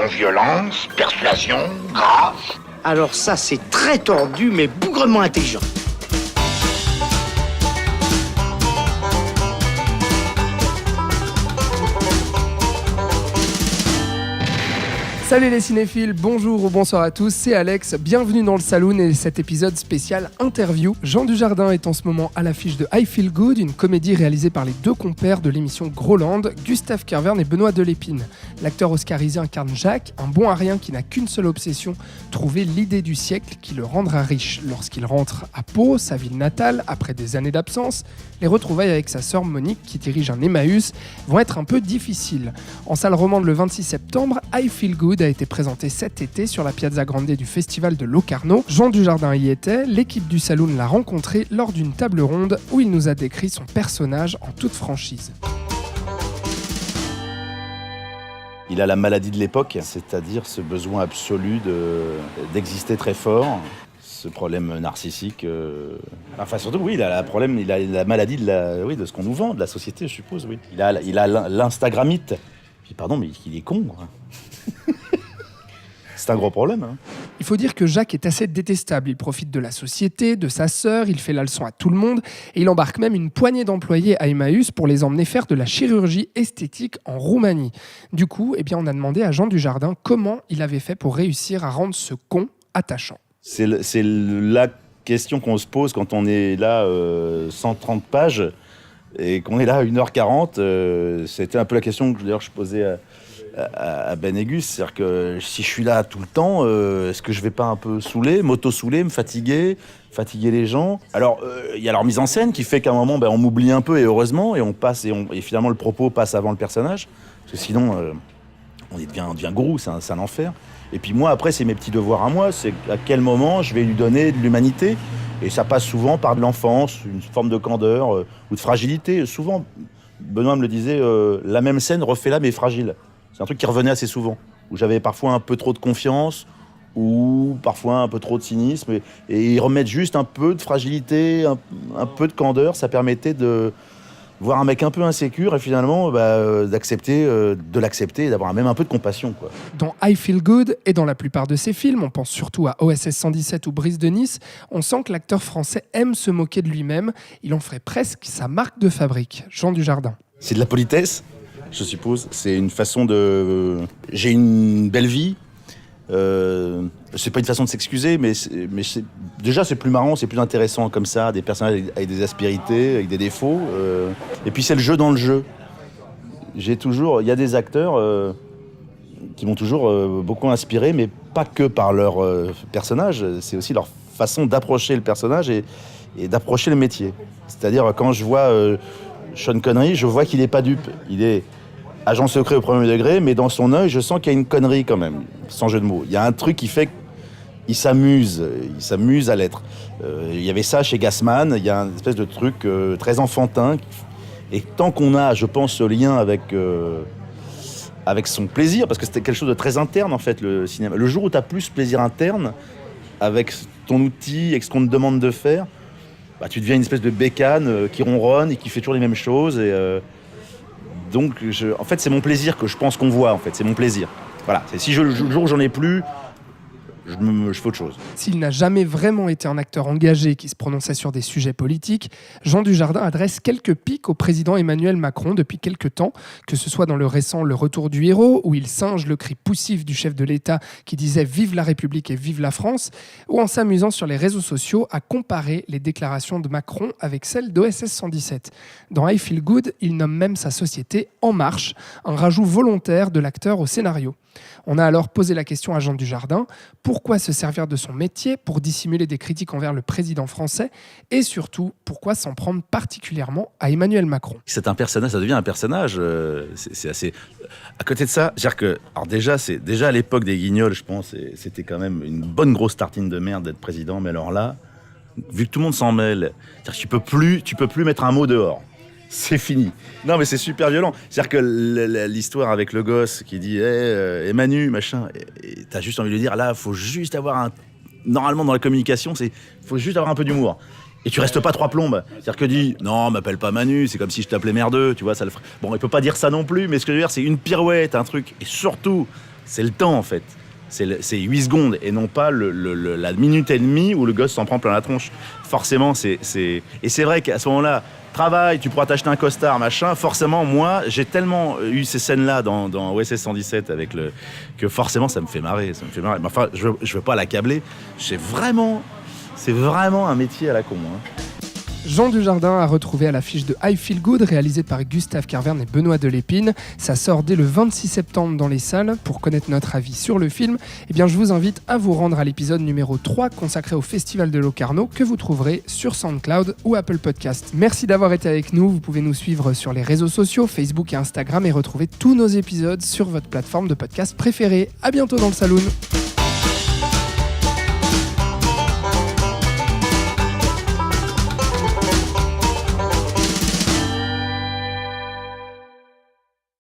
Non-violence, persuasion, grâce. Alors ça, c'est très tordu, mais bougrement intelligent. Salut les cinéphiles, bonjour ou bonsoir à tous, c'est Alex, bienvenue dans le Saloon et cet épisode spécial interview. Jean Dujardin est en ce moment à l'affiche de I Feel Good, une comédie réalisée par les deux compères de l'émission Groland, Gustave Kervern et Benoît Delépine. L'acteur oscarisé incarne Jacques, un bon arien qui n'a qu'une seule obsession, trouver l'idée du siècle qui le rendra riche. Lorsqu'il rentre à Pau, sa ville natale, après des années d'absence, les retrouvailles avec sa sœur Monique, qui dirige un Emmaüs, vont être un peu difficiles. En salle romande le 26 septembre, I Feel Good a été présenté cet été sur la Piazza Grande du festival de Locarno. Jean Dujardin y était, l'équipe du Saloon l'a rencontré lors d'une table ronde où il nous a décrit son personnage en toute franchise. Il a la maladie de l'époque, c'est-à-dire ce besoin absolu d'exister très fort, ce problème narcissique. Enfin surtout, oui, il a la maladie de ce qu'on nous vend, de la société, je suppose. Oui. Il a l'instagrammite. Puis pardon, mais il est con. Quoi. C'est un gros problème. Hein. Il faut dire que Jacques est assez détestable. Il profite de la société, de sa sœur, il fait la leçon à tout le monde et il embarque même une poignée d'employés à Emmaüs pour les emmener faire de la chirurgie esthétique en Roumanie. Du coup, on a demandé à Jean Dujardin comment il avait fait pour réussir à rendre ce con attachant. C'est la question qu'on se pose quand on est là 130 pages et qu'on est là 1h40. C'était un peu la question que d'ailleurs je posais à Ben Egus, c'est-à-dire que si je suis là tout le temps, est-ce que je vais pas un peu m'auto-saouler, me fatiguer les gens. Alors, il y a leur mise en scène qui fait qu'à un moment, on m'oublie un peu et heureusement, et finalement le propos passe avant le personnage, parce que sinon, on devient gourou, c'est un enfer. Et puis moi, après, c'est mes petits devoirs à moi, c'est à quel moment je vais lui donner de l'humanité. Et ça passe souvent par de l'enfance, une forme de candeur ou de fragilité. Souvent, Benoît me le disait, la même scène, refais-la mais fragile. C'est un truc qui revenait assez souvent, où j'avais parfois un peu trop de confiance, ou parfois un peu trop de cynisme, et ils remettent juste un peu de fragilité, un peu de candeur, ça permettait de voir un mec un peu insécure, et finalement d'accepter, de l'accepter, et d'avoir même un peu de compassion. Quoi. Dans I Feel Good, et dans la plupart de ses films, on pense surtout à OSS 117 ou Brise de Nice, on sent que l'acteur français aime se moquer de lui-même, il en ferait presque sa marque de fabrique. Jean Dujardin. C'est de la politesse, je suppose. C'est une façon de... J'ai une belle vie. C'est pas une façon de s'excuser, mais déjà c'est plus marrant, c'est plus intéressant comme ça, des personnages avec des aspérités, avec des défauts. Et puis c'est le jeu dans le jeu. Il y a des acteurs qui m'ont toujours beaucoup inspiré, mais pas que par leur personnage, c'est aussi leur façon d'approcher le personnage et d'approcher le métier. C'est-à-dire quand je vois Sean Connery, je vois qu'il n'est pas dupe. Il est agent secret au premier degré, mais dans son œil, je sens qu'il y a une connerie quand même, sans jeu de mots. Il y a un truc qui fait qu'il s'amuse à l'être. Il y avait ça chez Gassman, il y a une espèce de truc très enfantin. Et tant qu'on a, je pense, ce lien avec son plaisir, parce que c'était quelque chose de très interne en fait, le cinéma. Le jour où tu as plus plaisir interne avec ton outil, avec ce qu'on te demande de faire, tu deviens une espèce de bécane qui ronronne et qui fait toujours les mêmes choses. Donc, en fait, c'est mon plaisir que je pense qu'on voit, en fait. C'est mon plaisir. Voilà. Si le jour où j'en ai plus, je fais autre chose. S'il n'a jamais vraiment été un acteur engagé qui se prononçait sur des sujets politiques, Jean Dujardin adresse quelques piques au président Emmanuel Macron depuis quelques temps, que ce soit dans le récent Le Retour du héros, où il singe le cri poussif du chef de l'État qui disait « Vive la République et vive la France », ou en s'amusant sur les réseaux sociaux à comparer les déclarations de Macron avec celles d'OSS 117. Dans I Feel Good, il nomme même sa société « En Marche », un rajout volontaire de l'acteur au scénario. On a alors posé la question à Jean Dujardin, pourquoi se servir de son métier pour dissimuler des critiques envers le président français et surtout, pourquoi s'en prendre particulièrement à Emmanuel Macron. C'est un personnage, ça devient un personnage, c'est assez... À côté de ça, c'est-à-dire que, alors déjà à l'époque des Guignols, je pense, c'était quand même une bonne grosse tartine de merde d'être président, mais alors là, vu que tout le monde s'en mêle, c'est-à-dire que tu peux plus mettre un mot dehors. C'est fini. Non, mais c'est super violent. C'est-à-dire que l'histoire avec le gosse qui dit hey, Manu, machin, et t'as juste envie de lui dire là, faut juste avoir normalement, dans la communication, faut juste avoir un peu d'humour. Et tu restes pas trois plombes. C'est-à-dire que dis non, m'appelle pas Manu, c'est comme si je t'appelais merdeux, tu vois, ça le ferait. Bon, il peut pas dire ça non plus, mais ce que je veux dire, c'est une pirouette, un truc. Et surtout, c'est le temps en fait. C'est 8 secondes et non pas la minute et demie où le gosse s'en prend plein la tronche. Forcément, et c'est vrai qu'à ce moment-là, travail, tu pourras t'acheter un costard, machin. Forcément, moi, j'ai tellement eu ces scènes-là dans OSS 117 que forcément, ça me fait marrer. Mais enfin, je veux pas l'accabler. C'est vraiment un métier à la con. Hein. Jean Dujardin a retrouvé à l'affiche de I Feel Good, réalisé par Gustave Carverne et Benoît Delépine. Ça sort dès le 26 septembre dans les salles. Pour connaître notre avis sur le film, je vous invite à vous rendre à l'épisode numéro 3 consacré au Festival de Locarno que vous trouverez sur SoundCloud ou Apple Podcast. Merci d'avoir été avec nous. Vous pouvez nous suivre sur les réseaux sociaux, Facebook et Instagram et retrouver tous nos épisodes sur votre plateforme de podcast préférée. À bientôt dans le Saloon.